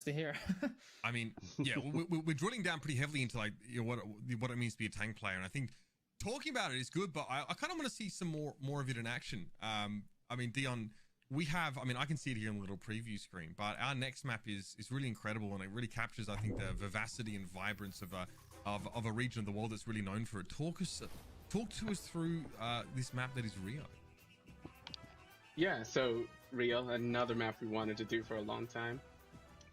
to hear. I mean, yeah, we're drilling down pretty heavily into like what it means to be a tank player, and I think talking about it is good, but I kind of want to see some more of it in action. I mean, Dion, we have, I mean, I can see it here on the little preview screen, but our next map is really incredible, and it really captures, I think, the vivacity and vibrance of a region of the world that's really known for it. Talk to us through this map that is Rio. Yeah, so Rio, another map we wanted to do for a long time.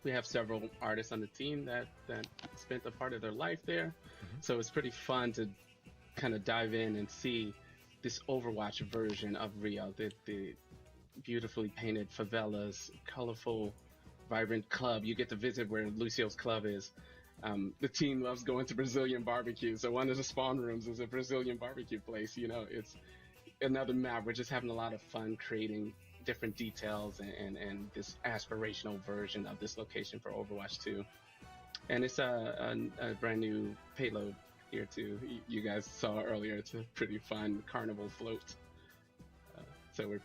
We have several artists on the team that spent a part of their life there, so it's pretty fun to kind of dive in and see this Overwatch version of Rio, the beautifully painted favelas, colorful, vibrant club. You get to visit where Lucio's club is. The team loves going to Brazilian barbecue, so one of the spawn rooms is a Brazilian barbecue place. You know, it's another map. We're just having a lot of fun creating different details and this aspirational version of this location for Overwatch 2. And it's a brand new payload here too. You guys saw earlier. It's a pretty fun carnival float. So we're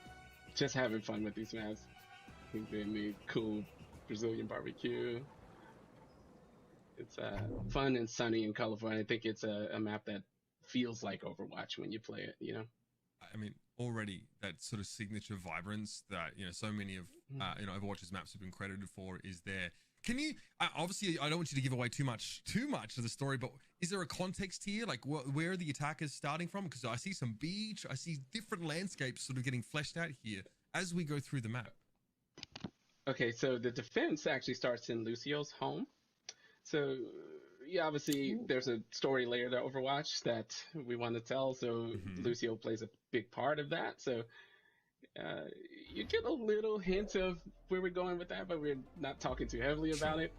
just having fun with these maps. Doing the cool Brazilian barbecue. It's fun and sunny and colorful. And I think it's a map that feels like Overwatch when you play it, you know? I mean, already that sort of signature vibrance that, you know, so many of, Overwatch's maps have been credited for is there. Can you, obviously, I don't want you to give away too much of the story, but is there a context here? Like, where are the attackers starting from? Because I see some beach, I see different landscapes sort of getting fleshed out here as we go through the map. Okay, so the defense actually starts in Lucio's home. So, yeah, obviously there's a story layer to Overwatch that we want to tell. So Lucio plays a big part of that. So you get a little hint of where we're going with that, but we're not talking too heavily about it.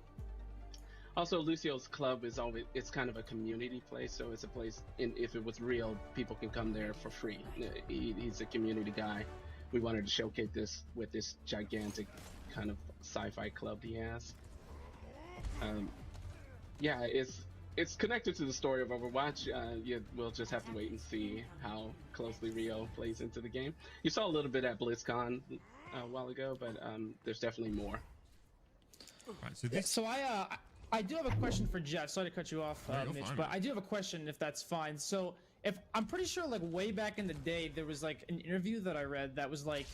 Also, Lucio's club is it's kind of a community place. So it's a place, if it was real, people can come there for free. He's a community guy. We wanted to showcase this with this gigantic kind of sci-fi club he has. Yeah, it's connected to the story of Overwatch. We'll just have to wait and see how closely Rio plays into the game. You saw a little bit at BlizzCon a while ago, but there's definitely more. Right, so I do have a question for Jeff. Sorry to cut you off, Mitch, but I do have a question if that's fine. So if I'm pretty sure, like way back in the day, there was like an interview that I read that was like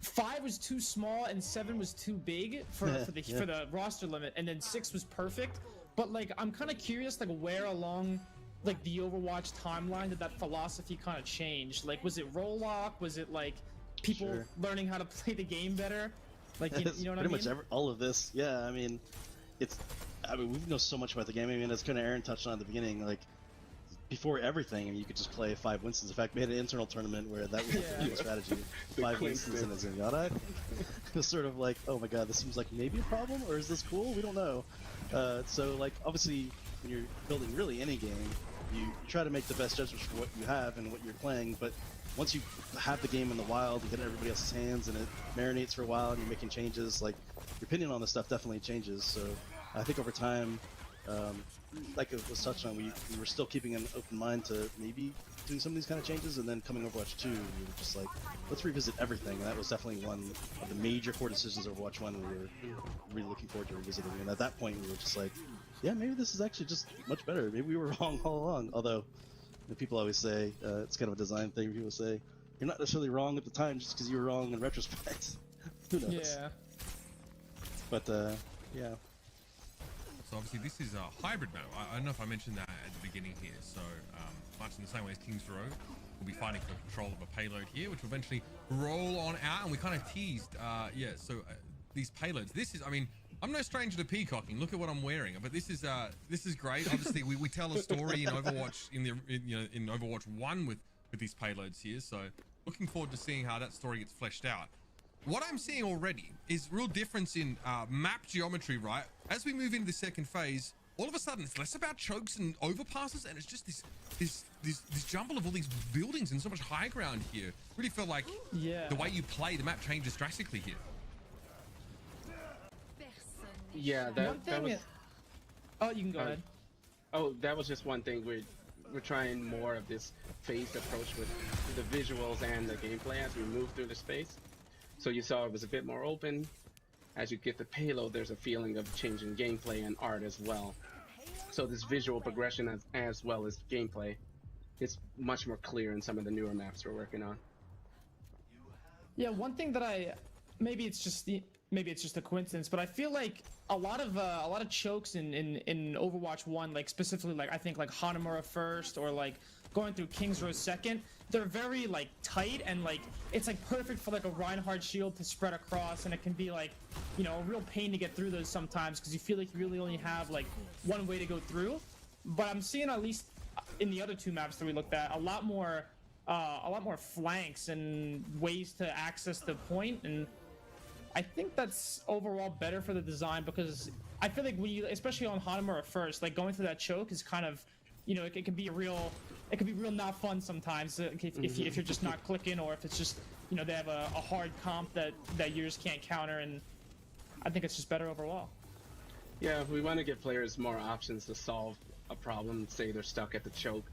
5 was too small and 7 was too big for the roster limit, and then 6 was perfect. But like, I'm kind of curious, like where along like the Overwatch timeline did that philosophy kind of change? Like, was it role lock? Was it like people learning how to play the game better? Like, you know what I mean? Pretty much all of this. Yeah, I mean, we know so much about the game. I mean, as kind of Aaron touched on at the beginning, like before everything, I mean, you could just play 5 Winstons. In fact, we had an internal tournament where that was the strategy. 5 Winstons and a Zenyatta. It was sort of like, oh my god, this seems like maybe a problem, or is this cool? We don't know. So, like, obviously, when you're building really any game, you try to make the best judgments for what you have and what you're playing, but once you have the game in the wild, you get it in everybody else's hands, and it marinates for a while, and you're making changes, like, your opinion on this stuff definitely changes. So, I think over time, like it was touched on, we were still keeping an open mind to maybe doing some of these kind of changes, and then coming Overwatch 2, we were just like, let's revisit everything, and that was definitely one of the major core decisions of Overwatch 1 we were really looking forward to revisiting, and at that point we were just like, yeah, maybe this is actually just much better, maybe we were wrong all along, although people always say, it's kind of a design thing, people say, you're not necessarily wrong at the time just because you were wrong in retrospect. Who knows? Yeah. But, yeah. So obviously this is a hybrid map. I don't know if I mentioned that at the beginning here. So much in the same way as Kings Row, we'll be fighting for control of a payload here, which will eventually roll on out. And we kind of teased, these payloads. This is, I mean, I'm no stranger to peacocking. Look at what I'm wearing. But this is great. Obviously, we tell a story in Overwatch in Overwatch 1 with these payloads here. So looking forward to seeing how that story gets fleshed out. What I'm seeing already is real difference in map geometry, right? As we move into the second phase, all of a sudden it's less about chokes and overpasses, and it's just this jumble of all these buildings and so much high ground here. Really felt like the way you play the map changes drastically here. Yeah, that was. Oh, you can go ahead. Oh, that was just one thing. We're trying more of this phased approach with the visuals and the gameplay as we move through the space. So you saw it was a bit more open. as you get the payload, there's a feeling of changing gameplay and art as well. So this visual progression as well as gameplay is much more clear in some of the newer maps we're working on. Yeah, one thing that maybe it's just a coincidence, but I feel like a lot of chokes in Overwatch 1, like specifically like I think like Hanamura first or like going through King's Row second, they're very like tight and like it's like perfect for like a Reinhardt shield to spread across, and it can be like, you know, a real pain to get through those sometimes because you feel like you really only have like one way to go through. But I'm seeing, at least in the other two maps that we looked at, a lot more flanks and ways to access the point, and I think that's overall better for the design because I feel like when you, especially on Hanamura first, like going through that choke is kind of, you know, it can be real not fun sometimes if you're just not clicking, or if it's just, you know, they have a hard comp that you just can't counter, and I think it's just better overall. Yeah, we want to give players more options to solve a problem. Say they're stuck at the choke,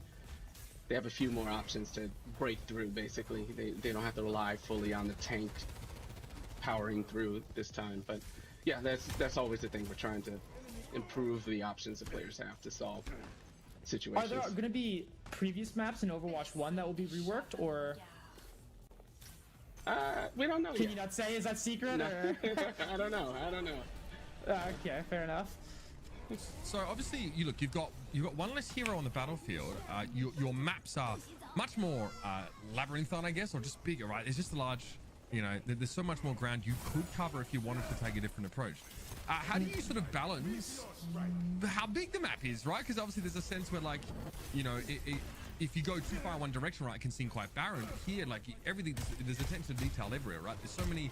they have a few more options to break through. Basically, they don't have to rely fully on the tank powering through this time. But yeah, that's always the thing. We're trying to improve the options that players have to solve situations. Are there going to be previous maps in Overwatch 1 that will be reworked, or we don't know can yet. you not say? Is that secret? No. Or? I don't know. Okay, fair enough. So obviously, you've got one less hero on the battlefield. Your maps are much more labyrinthine, I guess, or just bigger, right? It's just a large, you know, there's so much more ground you could cover if you wanted to take a different approach. How do you sort of balance how big the map is, right? Because obviously there's a sense where, like, you know, if you go too far in one direction, right, it can seem quite barren. But here, like, everything, there's attention to detail everywhere, right? There's so many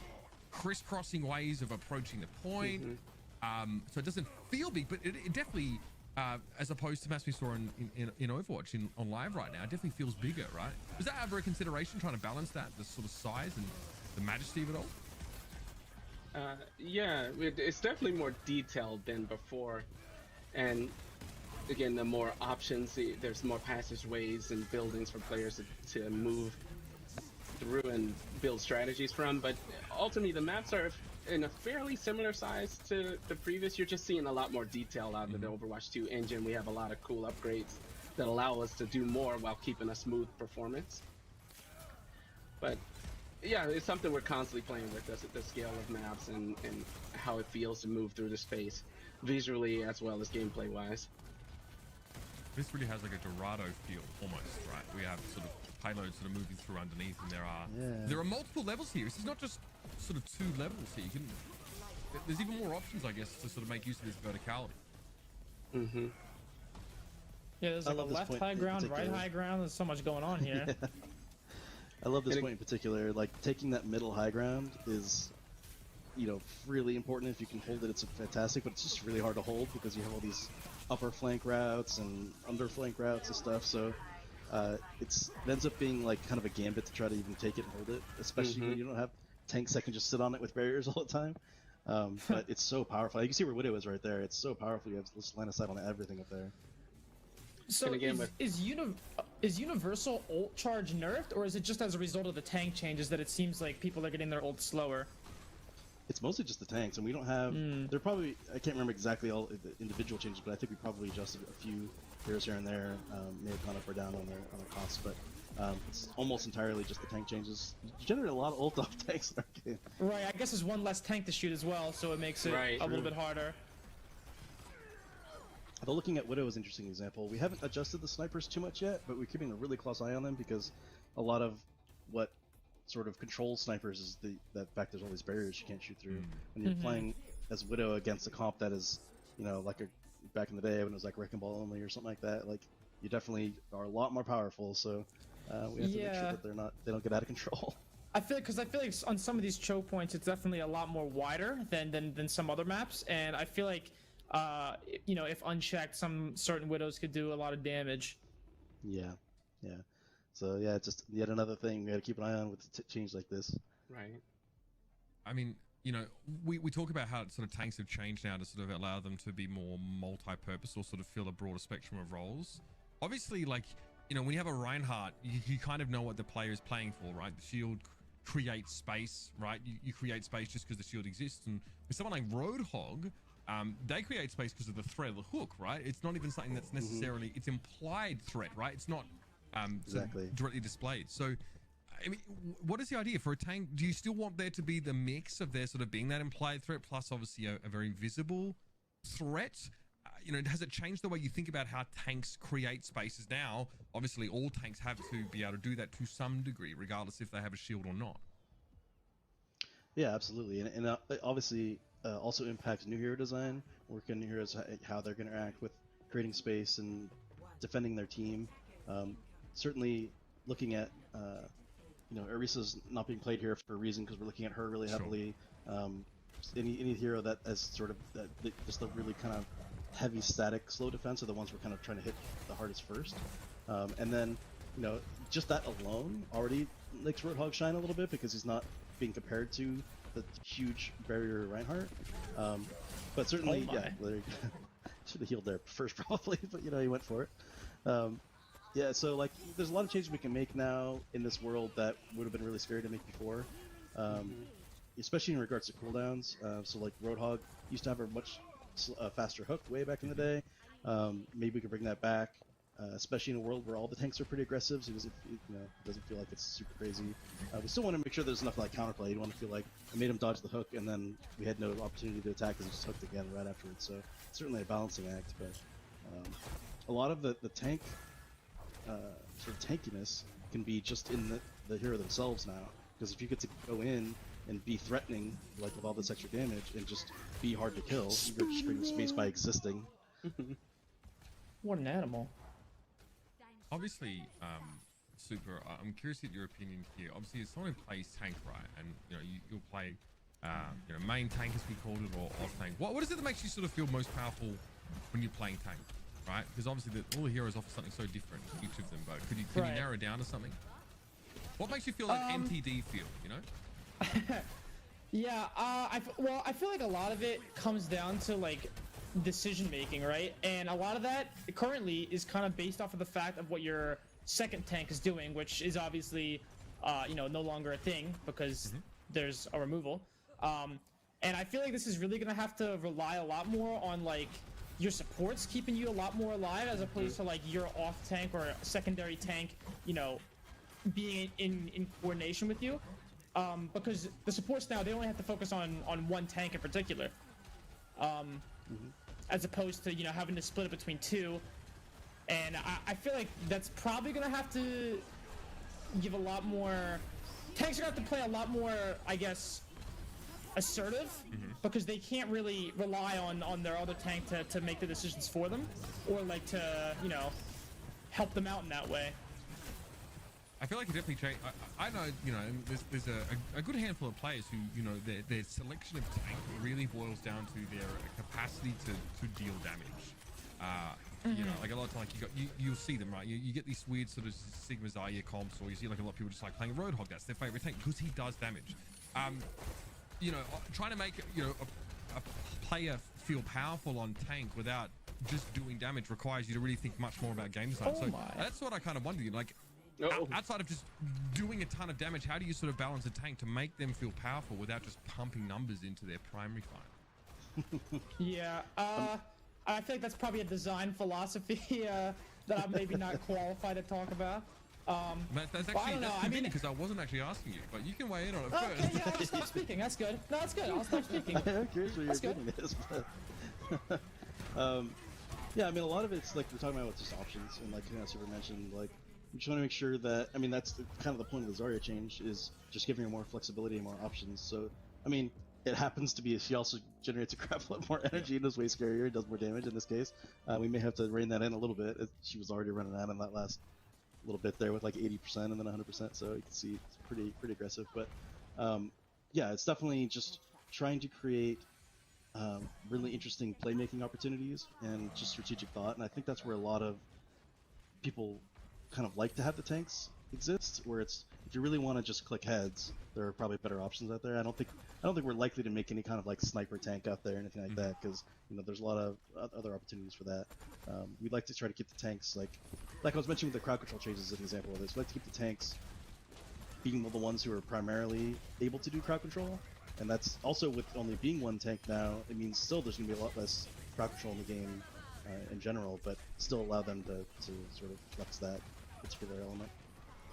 crisscrossing ways of approaching the point. So it doesn't feel big, but it definitely, as opposed to maps we saw in Overwatch on live right now, it definitely feels bigger, right? Was that ever a consideration, trying to balance that, the sort of size and the majesty of it all? Yeah, it's definitely more detailed than before, and again, the more options, there's more passageways and buildings for players to move through and build strategies from. But ultimately, the maps are in a fairly similar size to the previous. You're just seeing a lot more detail out of the Overwatch 2 engine. We have a lot of cool upgrades that allow us to do more while keeping a smooth performance. But yeah, it's something we're constantly playing with, the scale of maps and how it feels to move through the space, visually as well as gameplay wise. This really has like a Dorado feel almost, right? We have sort of payloads sort of moving through underneath, and there are multiple levels here. This is not just sort of two levels here. There's even more options, I guess, to sort of make use of this verticality. Yeah, there's like a left high ground, right high ground. There's so much going on here. I love this point in particular. Like, taking that middle high ground is, you know, really important. If you can hold it, it's fantastic, but it's just really hard to hold because you have all these upper flank routes and under flank routes and stuff. So it ends up being like kind of a gambit to try to even take it and hold it, especially when you don't have tanks that can just sit on it with barriers all the time. But it's so powerful. You can see where Widow is right there. It's so powerful. You have this line of sight on everything up there. So is Universal ult charge nerfed, or is it just as a result of the tank changes that it seems like people are getting their ult slower? It's mostly just the tanks, and we don't have. They're probably, I can't remember exactly all the individual changes, but I think we probably adjusted a few heroes here and there. May have gone up or down on their costs, but it's almost entirely just the tank changes. You generate a lot of ult off tanks in our game. Right, I guess there's one less tank to shoot as well, so it makes it a little bit harder. Although looking at Widow is an interesting example. We haven't adjusted the snipers too much yet, but we're keeping a really close eye on them because a lot of what sort of controls snipers is the fact there's all these barriers you can't shoot through. When you're playing as Widow against a comp that is, you know, like back in the day when it was like Wrecking Ball only or something like that, like you definitely are a lot more powerful. So we have to make sure that they don't get out of control. I feel like on some of these choke points, it's definitely a lot more wider than some other maps, and I feel like you know, if unchecked, some certain Widows could do a lot of damage. Yeah. So yeah, it's just yet another thing we got to keep an eye on with change like this. Right. I mean, you know, we talk about how sort of tanks have changed now to sort of allow them to be more multi-purpose or sort of fill a broader spectrum of roles. Obviously, like, you know, when you have a Reinhardt, you kind of know what the player is playing for, right? The shield create space, right? You create space just because the shield exists. And with someone like Roadhog, they create space because of the threat of the hook, right? It's not even something that's necessarily, it's implied threat, right? It's not Exactly. sort of directly displayed. So, I mean, what is the idea for a tank? Do you still want there to be the mix of there sort of being that implied threat plus obviously a very visible threat? You know, has it changed the way you think about how tanks create spaces now? Obviously, all tanks have to be able to do that to some degree, regardless if they have a shield or not. Yeah, absolutely, and obviously also impacts new hero design. Working on new heroes, how they're going to interact with creating space and defending their team. Certainly, looking at Arisa's not being played here for a reason because we're looking at her really heavily. Any hero that has sort of just the really kind of heavy static slow defense are the ones we're kind of trying to hit the hardest first. And then just that alone already makes Roadhog shine a little bit because he's not being compared to the huge barrier Reinhardt. But certainly, should have healed there first probably, but he went for it. Yeah, so like there's a lot of changes we can make now in this world that would have been really scary to make before, especially in regards to cooldowns. So like Roadhog used to have a much faster hook way back in the day. Maybe we could bring that back, especially in a world where all the tanks are pretty aggressive, so it doesn't feel like it's super crazy. We still want to make sure there's enough like counterplay. You don't want to feel like I made him dodge the hook and then we had no opportunity to attack because he just hooked again right afterwards. So it's certainly a balancing act, but a lot of the tank sort of tankiness can be just in the hero themselves now, because if you get to go in and be threatening, like with all this extra damage, and just be hard to kill, you're just creating space by existing. What an animal. Obviously, Super, I'm curious to get your opinion here. Obviously, as someone who plays tank, right, and you'll play main tank as we called it, or off tank. What is it that makes you sort of feel most powerful when you're playing tank? Right, because obviously all the heroes offer something so different, each of them. But can you narrow it down to something? What makes you feel like MTD feel? Yeah, I feel like a lot of it comes down to like decision making, right? And a lot of that currently is kind of based off of the fact of what your second tank is doing, which is obviously no longer a thing because there's a removal. And I feel like this is really gonna have to rely a lot more on like your supports keeping you a lot more alive as opposed to like your off tank or secondary tank, being in coordination with you. Because the supports now, they only have to focus on one tank in particular. As opposed to, having to split it between two. And I feel like that's probably gonna have to give a lot more, tanks are gonna have to play a lot more, I guess, assertive, because they can't really rely on their other tank to make the decisions for them, or like to help them out in that way. I feel like it definitely changed. I know there's a good handful of players who their selection of tank really boils down to their capacity to deal damage. Like a lot of times you'll see them, right? You get these weird sort of Sigma Zarya comps, or you see like a lot of people just like playing Roadhog. That's their favorite tank because he does damage. Trying to make a player feel powerful on tank without just doing damage requires you to really think much more about game design. That's what I kind of wonder. Like, outside of just doing a ton of damage, how do you sort of balance a tank to make them feel powerful without just pumping numbers into their primary fight? Yeah, I feel like that's probably a design philosophy that I'm maybe not qualified to talk about. That's convenient because I wasn't actually asking you, but you can weigh in on it first. Okay, yeah, I'll stop speaking. That's good. No, that's good. I'll stop speaking. I'm curious where you're getting this, but yeah, I mean, a lot of it's like we're talking about with just options, and like Super mentioned, like we just want to make sure that that's kind of the point of the Zarya change, is just giving her more flexibility and more options. So I mean, it happens to be she also generates a crap load more energy and is way scarier, does more damage in this case. We may have to rein that in a little bit. She was already running out on that last little bit there with like 80% and then 100%, so you can see it's pretty aggressive. But yeah, it's definitely just trying to create really interesting playmaking opportunities and just strategic thought, and I think that's where a lot of people kind of like to have the tanks exist, where it's, if you really want to just click heads, there are probably better options out there. I don't think we're likely to make any kind of like sniper tank out there or anything like that, because there's a lot of other opportunities for that. We'd like to try to keep the tanks like I was mentioning with the crowd control changes as an example of this. We like to keep the tanks being the ones who are primarily able to do crowd control. And that's also with only being one tank now, it means still there's going to be a lot less crowd control in the game in general, but still allow them to sort of flex that particular element.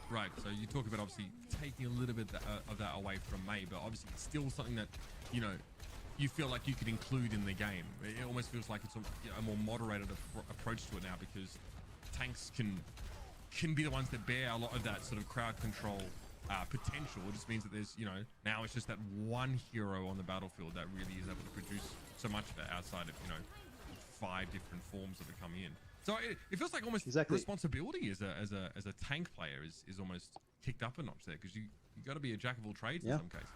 Right, so you talk about obviously taking a little bit of that away from May, but obviously it's still something that, you know, you feel like you could include in the game. It almost feels like it's a more moderated approach to it now, because tanks can be the ones that bear a lot of that sort of crowd control potential. It just means that there's, you know, now it's just that one hero on the battlefield that really is able to produce so much of it outside of, you know, 5 different forms that are coming in. So it feels like almost responsibility as a tank player is almost kicked up a notch there, because you got to be a jack of all trades in some cases.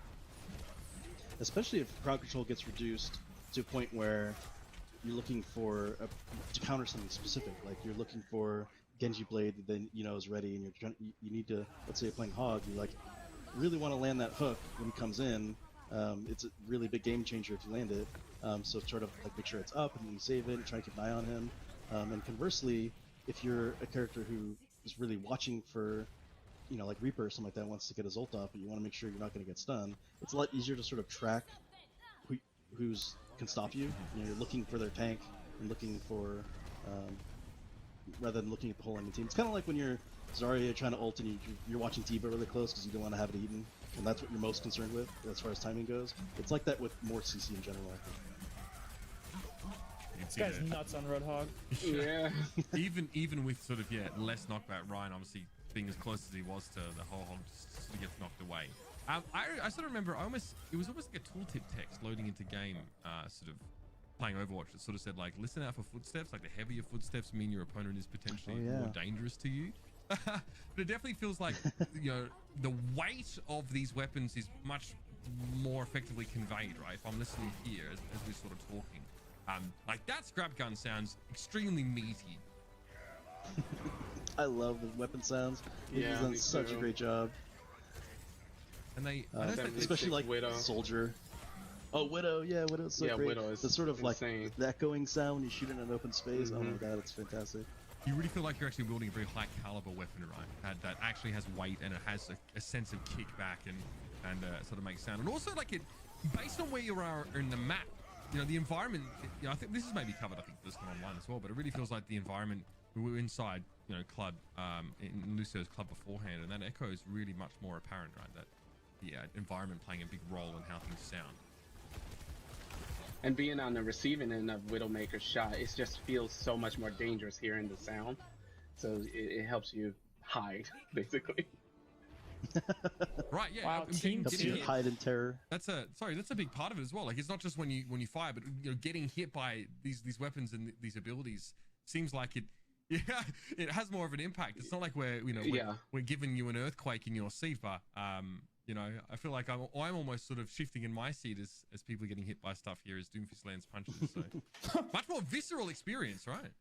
Especially if crowd control gets reduced to a point where you're looking for to counter something specific, like you're looking for Genji blade that then you know is ready, and you need to, let's say you're playing Hog, you like really want to land that hook when he comes in. It's a really big game changer if you land it. So sort of like make sure it's up and then you save it and try to keep an eye on him. And conversely, if you're a character who is really watching for, you know, like Reaper or something like that, wants to get his ult off, but you want to make sure you're not going to get stunned, it's a lot easier to sort of track who's can stop you. You know, you're looking for their tank and looking for, rather than looking at the whole enemy team. It's kind of like when you're Zarya trying to ult and you're watching T.Va really close because you don't want to have it eaten, and that's what you're most concerned with as far as timing goes. It's like that with more CC in general, I think. This guy's nuts on Roadhog. Yeah. even with sort of less knockback, Ryan obviously being as close as he was to the whole hog just sort of gets knocked away. I sort of remember it was almost like a tooltip text loading into game, sort of playing Overwatch, that sort of said like, listen out for footsteps, like the heavier footsteps mean your opponent is potentially more dangerous to you. But it definitely feels like, you know, the weight of these weapons is much more effectively conveyed, right? If I'm listening here as we're sort of talking. Like that scrap gun sounds extremely meaty. I love the weapon sounds. He's done such a great job. And they, especially like Widow. Soldier. Oh, Widow, yeah, Widow's so great. Widow is the sort of insane. like the echoing sound when you shoot in an open space. Oh my god, it's fantastic. You really feel like you're actually building a very high caliber weapon, right? That actually has weight and it has a sense of kickback and sort of makes sound. And also like it, based on where you are in the map, you know, the environment, you know, I think this is maybe covered, I think, this one online as well, but it really feels like the environment, we were inside, you know, Club, in Lucio's club beforehand, and that echo is really much more apparent, right? That the environment playing a big role in how things sound. And being on the receiving end of Widowmaker's shot, it just feels so much more dangerous hearing the sound. So it helps you hide, basically. Right, yeah. Wow, team helps you hide in terror. That's a big part of it as well. Like, it's not just when you fire, but you know, getting hit by these weapons and these abilities seems like it has more of an impact. It's not like we're giving you an earthquake in your seat, but you know, I feel like I'm almost sort of shifting in my seat as people are getting hit by stuff here as Doomfist lands punches. So much more visceral experience, right?